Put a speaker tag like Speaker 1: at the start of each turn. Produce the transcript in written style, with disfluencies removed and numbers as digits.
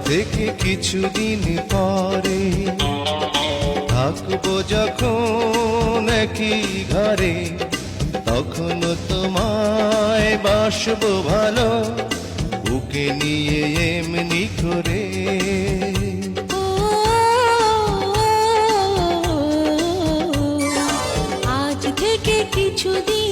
Speaker 1: থেকে কিছুদিন পরে থাকবো যখন একই ঘরে, তখন তোমায় বাসবো ভালো, বুকে নিয়ে এমনি করে।
Speaker 2: আজ থেকে কিছুদিন